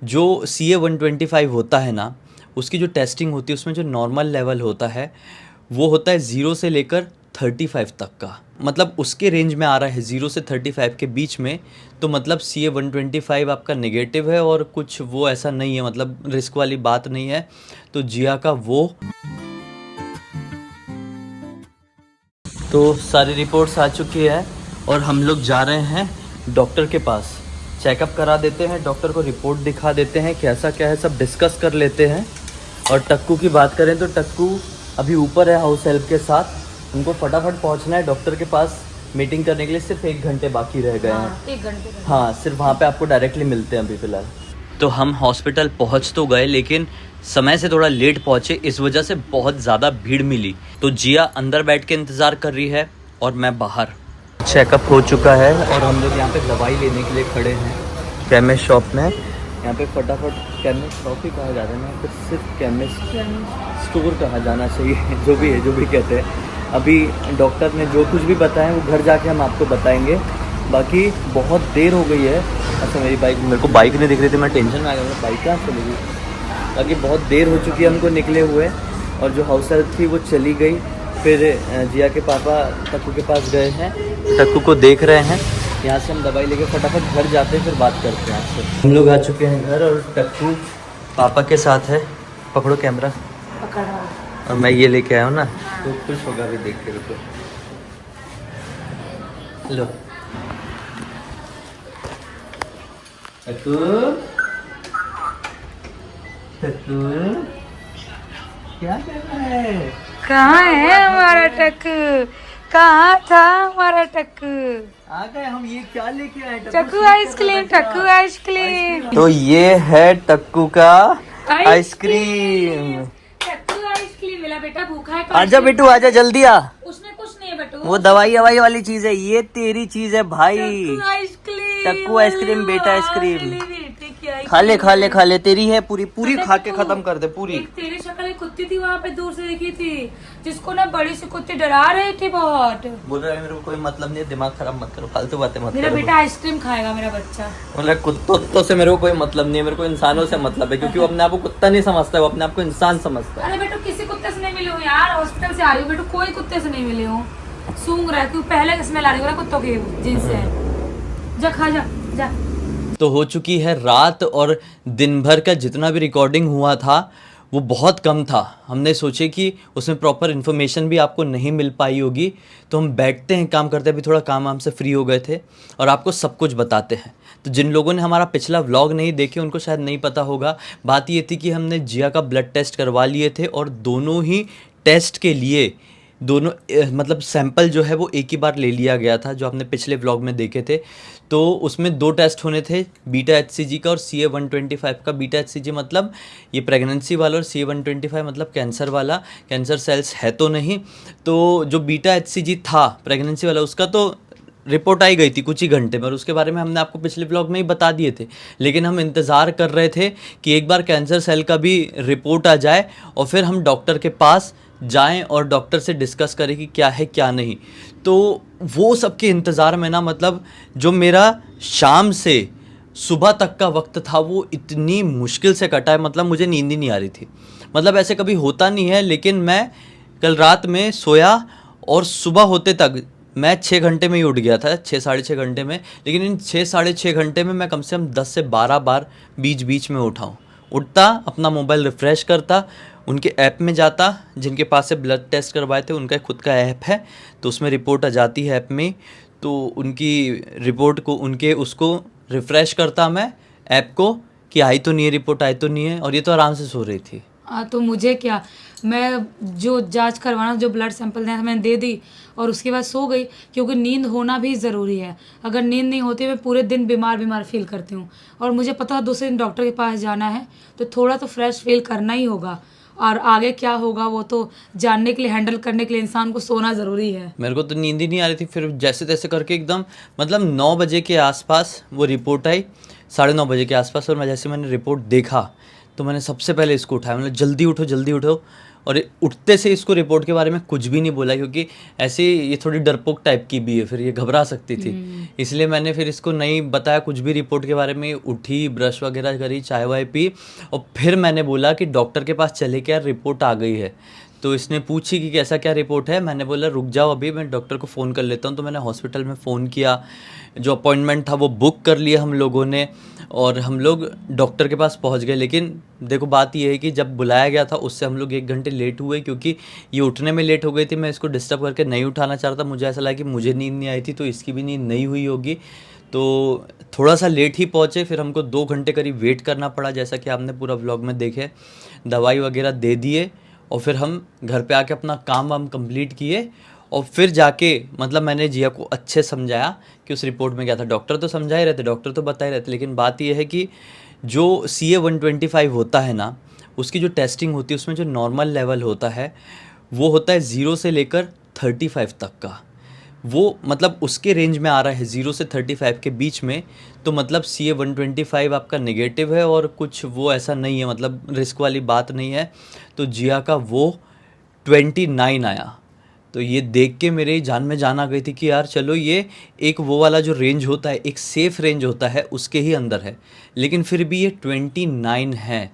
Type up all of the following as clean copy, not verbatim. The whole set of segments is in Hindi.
जो CA-125 होता है ना, उसकी जो टेस्टिंग होती है उसमें जो नॉर्मल लेवल होता है वो होता है 0 से लेकर 35 तक का, मतलब उसके रेंज में आ रहा है 0 से 35 के बीच में। तो मतलब CA-125 आपका नेगेटिव है और कुछ वो ऐसा नहीं है, मतलब रिस्क वाली बात नहीं है। तो जिया का वो तो सारी रिपोर्ट्स आ चुकी है और हम लोग जा रहे हैं डॉक्टर के पास, चेकअप करा देते हैं, डॉक्टर को रिपोर्ट दिखा देते हैं, कैसा क्या है सब डिस्कस कर लेते हैं। और टक्कू की बात करें तो टक्कू अभी ऊपर है हाउस हेल्प के साथ, उनको फटाफट पहुंचना है डॉक्टर के पास मीटिंग करने के लिए, सिर्फ 1 घंटे बाकी रह गए हैं। 1 घंटे हाँ, सिर्फ वहाँ पे आपको डायरेक्टली मिलते हैं अभी फ़िलहाल। तो हम हॉस्पिटल पहुँच तो गए लेकिन समय से थोड़ा लेट पहुँचे, इस वजह से बहुत ज़्यादा भीड़ मिली। तो जिया अंदर बैठ के इंतज़ार कर रही है और मैं बाहर। चेकअप हो चुका है और हम लोग यहाँ पे दवाई लेने के लिए खड़े हैं केमिस्ट शॉप में। यहाँ पे फटाफट केमिस्ट शॉप ही कहा जाता है ना, फिर सिर्फ केमिस्ट स्टोर कहा जाना चाहिए जो भी है, जो भी कहते हैं। अभी डॉक्टर ने जो कुछ भी बताया वो घर जाके हम आपको बताएंगे। बाकी बहुत देर हो गई है। अच्छा, मेरे को बाइक नहीं दिख रही थी, मैं टेंशन में आ गया, बाइक कहाँ चली गई। बाकी बहुत देर हो चुकी है हमको निकले हुए, और जो हाउस हेल्प थी वो चली गई। फिर जिया के पापा टक्कू के पास गए हैं, टक्कू को देख रहे हैं। यहाँ से हम दवाई लेके फटाफट घर जाते हैं, फिर बात करते हैं आपसे। हम लोग आ चुके हैं घर और टक्कू पापा के साथ है। पकड़ो कैमरा, और मैं ये लेके आया हूँ ना, तो खुश होगा भी देख के। रुको, लो टक्कू, टक्कू क्या कर रहा है? कहाँ है हमारा टक्कू? कहाँ था हमारा टक्कू? आ गए हम। ये क्या लेके आए? टक्कू आइसक्रीम, टक्कू आइसक्रीम। तो ये है टक्कू का आइसक्रीम। टक्कू आइसक्रीम मिला बेटा, भूखा है। आजा बेटू, आजा जल्दी आ। उसमें कुछ नहीं है बेटू, वो दवाई वाली चीज है, ये तेरी चीज है भाई। टक्कू आइसक्रीम, टक्कू आइसक्रीम बेटा, आइसक्रीम खा ले, आइसक्रीम। खा ले, खा ले, तेरी है पूरी पूरी, पता खा के टक्कू, खत्म कर दे पूरी। एक तेरी शक्ल एक कुत्ती थी वहाँ पे दूर से दिखी थी, जिसको ना बड़ी सी कुत्ती डरा रही थी बहुत। बोल रहा है मेरे को कोई मतलब नहीं है, दिमाग खराब मत करो, फालतू बातें मत मेरा करो। बेटा आइसक्रीम खाएगा, मेरा बच्चा। बोल रहा है कुत्तों से मेरे को कोई मतलब नहीं है, मेरे को इंसानों से मतलब है, क्योंकि वो अपने आप को कुत्ता नहीं समझता है, वो अपने आप को इंसान समझता है। अरे बेटू, किसी कुत्ते से नहीं मिली हूँ यार, हॉस्पिटल से आ रही हूँ बेटू, कोई कुत्ते से नहीं मिली हूँ। सूंघ रहा है, क्यों पहले स्मेल आ रही है कुत्तों की जींस से। जा खा, जा जा। तो हो चुकी है रात, और दिन भर का जितना भी रिकॉर्डिंग हुआ था वो बहुत कम था। हमने सोचे कि उसमें प्रॉपर इन्फॉर्मेशन भी आपको नहीं मिल पाई होगी, तो हम बैठते हैं, काम करते हैं। अभी थोड़ा काम वाम से फ्री हो गए थे और आपको सब कुछ बताते हैं। तो जिन लोगों ने हमारा पिछला व्लॉग नहीं देखे उनको शायद नहीं पता होगा। बात ये थी कि हमने जिया का ब्लड टेस्ट करवा लिए थे, और दोनों ही टेस्ट के लिए दोनों मतलब सैंपल जो है वो एक ही बार ले लिया गया था, जो आपने पिछले व्लॉग में देखे थे। तो उसमें 2 टेस्ट होने थे, बीटा HCG का और CA-125 का। बीटा HCG मतलब ये प्रेगनेंसी वाला, और CA-125 मतलब कैंसर वाला, कैंसर सेल्स है तो नहीं। तो जो बीटा HCG था प्रेगनेंसी वाला, उसका तो रिपोर्ट आई गई थी कुछ ही घंटे में, और उसके बारे में हमने आपको पिछले ब्लॉग में ही बता दिए थे। लेकिन हम इंतज़ार कर रहे थे कि एक बार कैंसर सेल का भी रिपोर्ट आ जाए और फिर हम डॉक्टर के पास जाएं और डॉक्टर से डिस्कस करें कि क्या है क्या नहीं। तो वो सब के इंतज़ार में ना, मतलब जो मेरा शाम से सुबह तक का वक्त था वो इतनी मुश्किल से कटा है, मतलब मुझे नींद ही नहीं आ रही थी। मतलब ऐसे कभी होता नहीं है, लेकिन मैं कल रात में सोया और सुबह होते तक मैं 6 घंटे में ही उठ गया था, 6 साढ़े 6 घंटे में। लेकिन इन 6 साढ़े 6 घंटे में मैं कम से कम 10 से 12 बार बीच बीच में उठाऊँ, उठता, अपना मोबाइल रिफ़्रेश करता, उनके ऐप में जाता, जिनके पास से ब्लड टेस्ट करवाए थे उनका खुद का ऐप है, तो उसमें रिपोर्ट आ जाती है ऐप में। तो उनकी रिपोर्ट को, उनके उसको रिफ़्रेश करता मैं ऐप को कि आई तो नहीं है रिपोर्ट, आई तो नहीं है। और ये तो आराम से सो रही थी। तो मुझे क्या, मैं जो जांच करवाना, जो ब्लड सैंपल देना था मैंने दे दी और उसके बाद सो गई, क्योंकि नींद होना भी ज़रूरी है। अगर नींद नहीं होती मैं पूरे दिन बीमार बीमार फील करती हूँ, और मुझे पता है दूसरे दिन डॉक्टर के पास जाना है, तो थोड़ा तो फ्रेश फील करना ही होगा। और आगे क्या होगा वो तो जानने के लिए, हैंडल करने के लिए इंसान को सोना ज़रूरी है। मेरे को तो नींद ही नहीं आ रही थी। फिर जैसे तैसे करके एकदम, मतलब 9 बजे के आसपास वो रिपोर्ट आई, 9:30 बजे के आसपास। और मैंने रिपोर्ट देखा तो मैंने सबसे पहले इसको उठाया, मतलब जल्दी उठो जल्दी उठो। और उठते से इसको रिपोर्ट के बारे में कुछ भी नहीं बोला, क्योंकि ऐसे ये थोड़ी डरपोक टाइप की भी है, फिर ये घबरा सकती थी, इसलिए मैंने फिर इसको नहीं बताया कुछ भी रिपोर्ट के बारे में। उठी, ब्रश वगैरह करी, चाय वाय पी, और फिर मैंने बोला कि डॉक्टर के पास चले क्या, रिपोर्ट आ गई है। तो इसने पूछी कि कैसा क्या रिपोर्ट है। मैंने बोला रुक जाओ अभी मैं डॉक्टर को फ़ोन कर लेता हूँ। तो मैंने हॉस्पिटल में फ़ोन किया, जो अपॉइंटमेंट था वो बुक कर लिया हम लोगों ने, और हम लोग डॉक्टर के पास पहुँच गए। लेकिन देखो बात ये है कि जब बुलाया गया था उससे हम लोग 1 घंटे लेट हुए, क्योंकि ये उठने में लेट हो गई थी। मैं इसको डिस्टर्ब करके नहीं उठाना चाह रहा था, मुझे ऐसा लगा कि मुझे नींद नहीं आई थी तो इसकी भी नींद नहीं हुई होगी, तो थोड़ा सा लेट ही पहुँचे। फिर हमको 2 घंटे करीब वेट करना पड़ा, जैसा कि आपने पूरा व्लॉग में देखे। दवाई वगैरह दे दिए और फिर हम घर पे आके अपना काम वाम कंप्लीट किए, और फिर जाके मतलब मैंने जिया को अच्छे समझाया कि उस रिपोर्ट में क्या था। डॉक्टर तो समझा ही रहते, डॉक्टर तो बता ही रहते, लेकिन बात यह है कि जो CA-125 होता है ना, उसकी जो टेस्टिंग होती है उसमें जो नॉर्मल लेवल होता है वो होता है 0 से लेकर 35 तक का। वो मतलब उसके रेंज में आ रहा है 0 से 35 के बीच में, तो मतलब CA-125 आपका नेगेटिव है, और कुछ वो ऐसा नहीं है, मतलब रिस्क वाली बात नहीं है। तो जिया का वो 29 आया। तो ये देख के मेरे जान में जान आ गई थी कि यार चलो ये एक वो वाला जो रेंज होता है, एक सेफ़ रेंज होता है, उसके ही अंदर है, लेकिन फिर भी ये 29 है।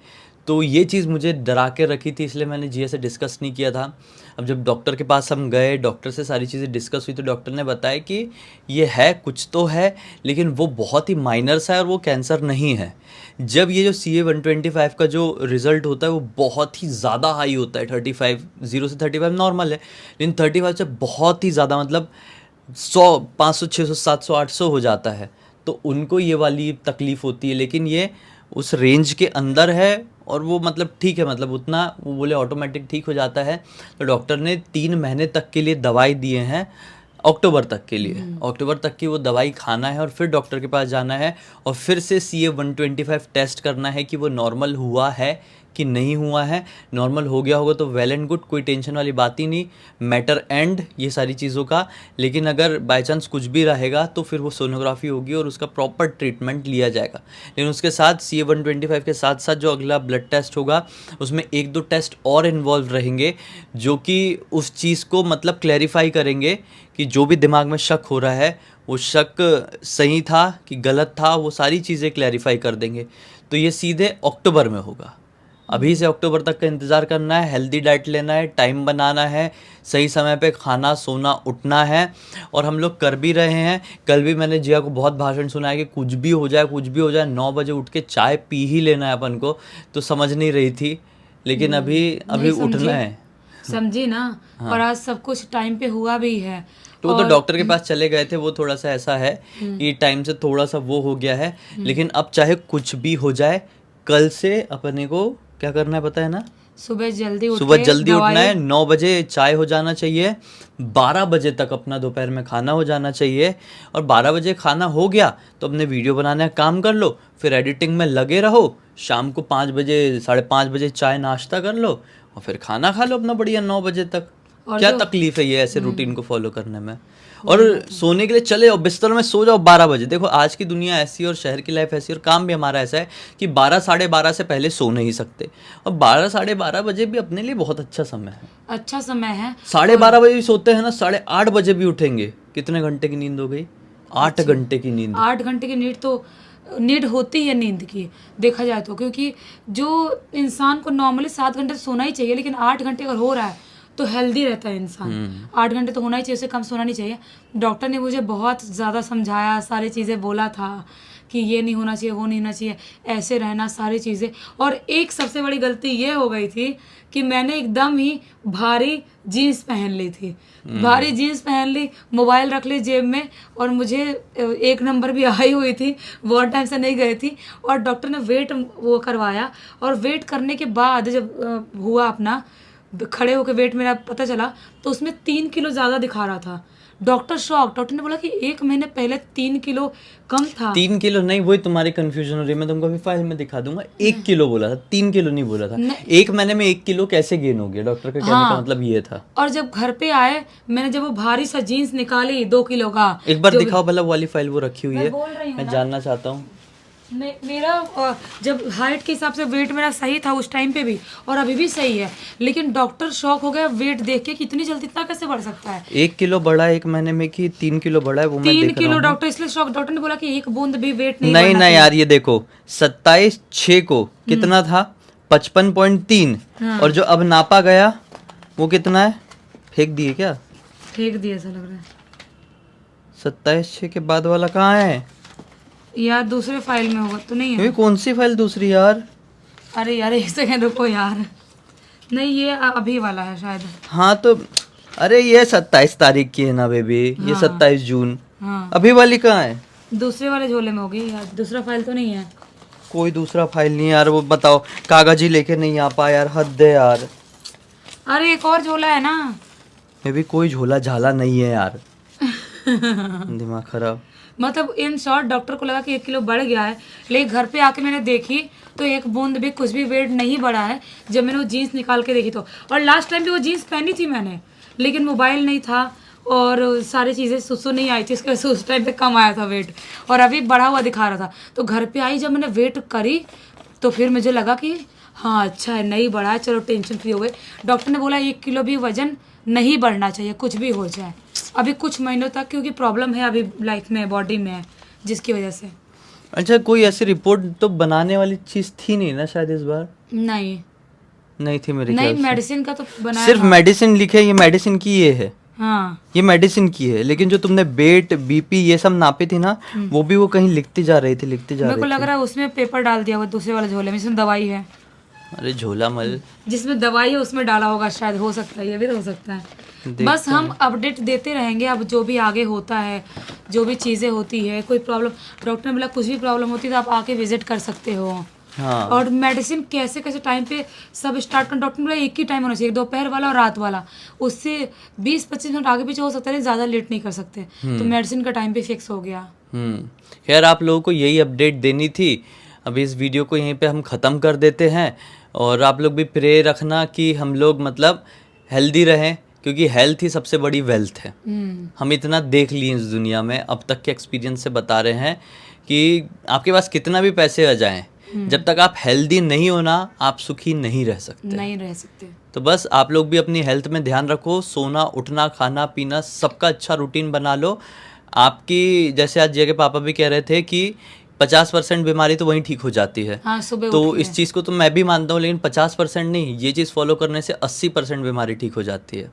तो ये चीज़ मुझे डरा के रखी थी, इसलिए मैंने जिया से डिस्कस नहीं किया था। अब जब डॉक्टर के पास हम गए, डॉक्टर से सारी चीज़ें डिस्कस हुई, तो डॉक्टर ने बताया कि ये है, कुछ तो है, लेकिन वो बहुत ही माइनर सा है और वो कैंसर नहीं है। जब ये जो CA-125 का जो रिज़ल्ट होता है वो बहुत ही ज़्यादा हाई होता है, 35, 0 से 35 नॉर्मल है, लेकिन 35 से बहुत ही ज़्यादा, मतलब 100, 500, 600, 700, 800 हो जाता है, तो उनको ये वाली तकलीफ़ होती है। लेकिन ये उस रेंज के अंदर है, और वो मतलब ठीक है, मतलब उतना वो बोले ऑटोमेटिक ठीक हो जाता है। तो डॉक्टर ने 3 महीने तक के लिए दवाई दिए हैं, अक्टूबर तक के लिए। अक्टूबर तक की वो दवाई खाना है, और फिर डॉक्टर के पास जाना है, और फिर से CA-125 टेस्ट करना है कि वो नॉर्मल हुआ है कि नहीं हुआ है। नॉर्मल हो गया होगा तो वेल एंड गुड, कोई टेंशन वाली बात ही नहीं, मैटर एंड ये सारी चीज़ों का। लेकिन अगर बाय चांस कुछ भी रहेगा तो फिर वो सोनोग्राफी होगी और उसका प्रॉपर ट्रीटमेंट लिया जाएगा। लेकिन उसके साथ CA-125 के साथ साथ जो अगला ब्लड टेस्ट होगा उसमें 1-2 टेस्ट और इन्वॉल्व रहेंगे, जो कि उस चीज़ को मतलब क्लैरिफाई करेंगे कि जो भी दिमाग में शक हो रहा है वो शक सही था कि गलत था, वो सारी चीज़ें क्लैरिफाई कर देंगे। तो ये सीधे अक्टूबर में होगा। अभी से अक्टूबर तक का इंतज़ार करना है, हेल्दी डाइट लेना है, टाइम बनाना है, सही समय पे खाना, सोना, उठना है, और हम लोग कर भी रहे हैं। कल भी मैंने जिया को बहुत भाषण सुनाया कि कुछ भी हो जाए, कुछ भी हो जाए, 9 बजे उठ के चाय पी ही लेना है अपन को। तो समझ नहीं रही थी, लेकिन अभी नहीं उठना है। समझी ना। और आज सब कुछ टाइम पे हुआ भी है। तो वो तो डॉक्टर के पास चले गए थे, वो थोड़ा सा ऐसा है कि टाइम से थोड़ा सा वो हो गया है। लेकिन अब चाहे कुछ भी हो जाए, कल से अपने को क्या करना है पता है ना? सुबह जल्दी उठना है, 9 बजे चाय हो जाना चाहिए, 12 बजे तक अपना दोपहर में खाना हो जाना चाहिए, और 12 बजे खाना हो गया तो अपने वीडियो बनाने का काम कर लो, फिर एडिटिंग में लगे रहो, शाम को 5 बजे, 5:30 बजे चाय नाश्ता कर लो, और फिर खाना खा लो अपना बढ़िया 9 बजे तक। क्या तकलीफ है ये ऐसे रूटीन को फॉलो करने में? और सोने के लिए चले जाओ, बिस्तर में सो जाओ 12 बजे। देखो आज की दुनिया ऐसी है और शहर की लाइफ ऐसी, और काम भी हमारा ऐसा है कि 12, 12:30 से पहले सो नहीं सकते, और 12, 12:30 बजे भी अपने लिए बहुत अच्छा समय है। अच्छा समय है। 12:30 बजे भी सोते हैं ना, 8:30 बजे भी उठेंगे, कितने घंटे की नींद हो गई? 8 घंटे की नींद। 8 घंटे की नींद तो नीड होती है नींद की, देखा जाए तो, क्योंकि जो इंसान को नॉर्मली 7 घंटे सोना ही चाहिए, लेकिन 8 घंटे अगर हो रहा है तो हेल्दी रहता है इंसान। 8 घंटे तो होना ही चाहिए, उससे कम सोना नहीं चाहिए। डॉक्टर ने मुझे बहुत ज़्यादा समझाया, सारी चीज़ें बोला था कि ये नहीं होना चाहिए, वो नहीं होना चाहिए, ऐसे रहना, सारी चीज़ें। और एक सबसे बड़ी गलती ये हो गई थी कि मैंने एकदम ही भारी जीन्स पहन ली थी। भारी जीन्स पहन ली, मोबाइल रख ली जेब में, और मुझे 1 नंबर भी आई हुई थी, बहुत टाइम से नहीं गई थी। और डॉक्टर ने वेट वो करवाया, और वेट करने के बाद जब हुआ अपना खड़े होकर वेट मेरा पता चला, तो उसमें 3 किलो ज़्यादा दिखा रहा था। डॉक्टर शॉक, डॉक्टर ने बोला कि 1 महीने पहले 3 किलो कम था। 3 किलो नहीं, वही तुम्हारी कंफ्यूजन हो रही है, मैं तुमको अभी फाइल में दिखा दूंगा। 1 किलो बोला था, 3 किलो नहीं बोला था। 1 महीने में 1 किलो कैसे गेन हो गया? डॉक्टर का कहने का मतलब ये था। और जब घर पे आए, मैंने जब वो भारी सा जीन्स निकाली 2 किलो का, एक बार दिखाओ भला वाली फाइल, वो रखी हुई है, मैं जानना चाहता हूँ। मेरा जब हाइट के हिसाब से वेट मेरा सही था उस टाइम पे भी, और अभी भी सही है, लेकिन डॉक्टर शॉक हो गया वेट देख के कि इतनी जल्दी इतना कैसे बढ़ सकता है। 1 किलो बढ़ा है 1 महीने में कि 3 किलो बढ़ा है, वो मैं 3 देख रहा किलो हूँ। डॉक्टर इसलिए शॉक, डॉक्टर ने बोला कि एक बूंद भी वेट नहीं नहीं बढ़ना नहीं चाहिए। यार, ये देखो 27/6 को कितना था, 55.3, हाँ। और जो अब नापा गया वो कितना है, फेंक दिए क्या? फेंक दिया ऐसा लग रहा है 27/6 के बाद वाला कहाँ है? यार, दूसरे फाइल में होगा तो नहीं ये है। कौन सी फाइल दूसरी यार? अरे यार, एक सेकंड रुको यार, नहीं ये अभी वाला है शायद। हाँ तो अरे ये 27 तारीख की है ना बेबी, ये 27 जून। हाँ, अभी वाली कहाँ है? दूसरे वाले झोले में होगी यार, दूसरा फाइल तो नहीं है। कोई दूसरा फाइल नहीं है यार, वो बताओ, कागज ही लेके नहीं आ पाया यार, हद है यार। अरे एक और झोला है ना। बेबी कोई झोला झाला नहीं है यार। दिमाग खराब। मतलब इन शॉर्ट डॉक्टर को लगा कि 1 किलो बढ़ गया है, लेकिन घर पे आके मैंने देखी तो एक बूंद भी कुछ भी वेट नहीं बढ़ा है जब मैंने वो जीन्स निकाल के देखी तो। और लास्ट टाइम भी वो जीन्स पहनी थी मैंने, लेकिन मोबाइल नहीं था और सारी चीज़ें सुसु नहीं आई थी, इसकी वजह से उस टाइम पे कम आया था वेट, और अभी बढ़ा हुआ दिखा रहा था। तो घर पे आई जब मैंने वेट करी तो फिर मुझे लगा कि हाँ अच्छा है, नहीं बढ़ा है, चलो टेंशन फ्री हो गए। डॉक्टर ने बोला 1 किलो भी वजन नहीं बढ़ना चाहिए, कुछ भी हो जाए अभी कुछ महीनों तक, क्योंकि प्रॉब्लम है अभी लाइफ में, बॉडी में, जिसकी वजह से। अच्छा, कोई ऐसी रिपोर्ट तो बनाने वाली चीज थी नहीं ना शायद इस बार? नहीं नहीं थी मेरे नहीं, ख्याल से। मेडिसिन का तो बनाया सिर्फ था। मेडिसिन लिखे, ये मेडिसिन की ये है, हाँ, ये मेडिसिन की है, लेकिन जो तुमने वेट बीपी ये सब नापी थी ना, वो भी वो कहीं लिखती जा रही थी, लिखती जा मेरे को रही लग थी। रहा है उसमें पेपर डाल दिया हुआ दूसरे वाले झोले में, इसमें दवाई है, अरे झोला मल। जिसमें दवाई है उसमें डाला होगा शायद, हो सकता है, ये भी तो हो सकता है। बस हम अपडेट देते रहेंगे, अब जो भी आगे होता है, जो भी चीज़ें होती है, कोई प्रॉब्लम, डॉक्टर ने बोला कुछ भी प्रॉब्लम होती है तो आप आके विजिट कर सकते हो। हाँ और मेडिसिन कैसे कैसे टाइम पे सब स्टार्ट करना, डॉक्टर ने बोला एक ही टाइम होना चाहिए, दोपहर वाला और रात वाला, उससे 20-25 मिनट आगे पीछे हो सकता है, ज़्यादा लेट नहीं कर सकते। तो मेडिसिन का टाइम भी फिक्स हो गया। खैर, आप लोगों को यही अपडेट देनी थी। अभी इस वीडियो को यहीं पे हम ख़त्म कर देते हैं, और आप लोग भी प्रे रखना कि हम लोग मतलब हेल्दी रहें, क्योंकि हेल्थ ही सबसे बड़ी वेल्थ है। हम इतना देख लिए इस दुनिया में, अब तक के एक्सपीरियंस से बता रहे हैं कि आपके पास कितना भी पैसे आ जाएं, जब तक आप हेल्दी नहीं हो ना, आप सुखी नहीं रह सकते। नहीं रह सकते। तो बस आप लोग भी अपनी हेल्थ में ध्यान रखो, सोना उठना खाना पीना सबका अच्छा रूटीन बना लो। आपकी जैसे आज जय के पापा भी कह रहे थे कि 50% बीमारी तो वहीं ठीक हो जाती है। हाँ, सुबह तो उठ के। इस चीज़ को तो मैं भी मानता हूँ, लेकिन 50% नहीं, ये चीज़ फॉलो करने से 80% बीमारी ठीक हो जाती है।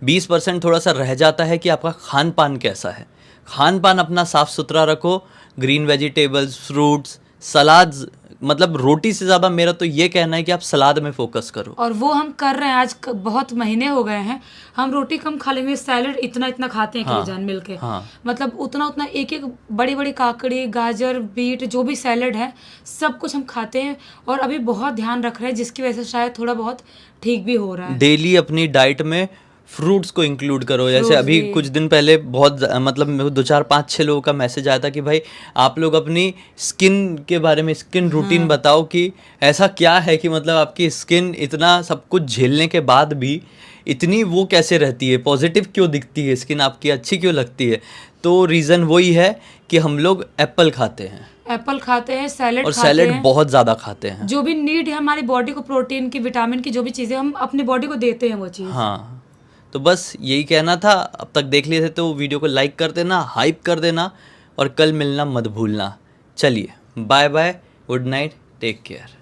20% थोड़ा सा रह जाता है कि आपका खान पान कैसा है। खान पान अपना साफ़ सुथरा रखो, ग्रीन वेजिटेबल्स, फ्रूट्स, सलाद्स, मतलब रोटी से ज़्यादा मेरा तो ये कहना है कि आप सलाद में फोकस करो। और वो हम कर रहे हैं, आज बहुत महीने हो गए हैं, हम रोटी कम खा लेंगे, सैलेड इतना इतना खाते हैं हाँ, जान मिलके। हाँ। मतलब उतना उतना एक एक बड़ी बड़ी काकड़ी, गाजर, बीट, जो भी सैलेड है सब कुछ हम खाते हैं, और अभी बहुत ध्यान रख रहे हैं, जिसकी वजह से शायद थोड़ा बहुत ठीक भी हो रहा है। डेली अपनी डाइट में फ्रूट्स को इंक्लूड करो। जैसे Fruits अभी भी। कुछ दिन पहले बहुत मतलब मेरे को 2-4-5-6 लोगों का मैसेज आया था कि भाई आप लोग अपनी स्किन के बारे में, स्किन रूटीन बताओ कि ऐसा क्या है कि मतलब आपकी स्किन इतना सब कुछ झेलने के बाद भी इतनी वो कैसे रहती है, पॉजिटिव क्यों दिखती है स्किन आपकी, अच्छी क्यों लगती है। तो रीज़न वही है कि हम लोग एप्पल खाते हैं, एप्पल खाते हैं, सैलेड और खाते सैलेड हैं, बहुत ज़्यादा खाते हैं। जो भी नीड है हमारी बॉडी को, प्रोटीन की, विटामिन की, जो भी चीज़ें हम अपनी बॉडी को देते हैं वो चीज़। हाँ, तो बस यही कहना था। अब तक देख लिए थे तो वीडियो को लाइक कर देना, हाइप कर देना, और कल मिलना मत भूलना। चलिए, bye bye, good night, take care.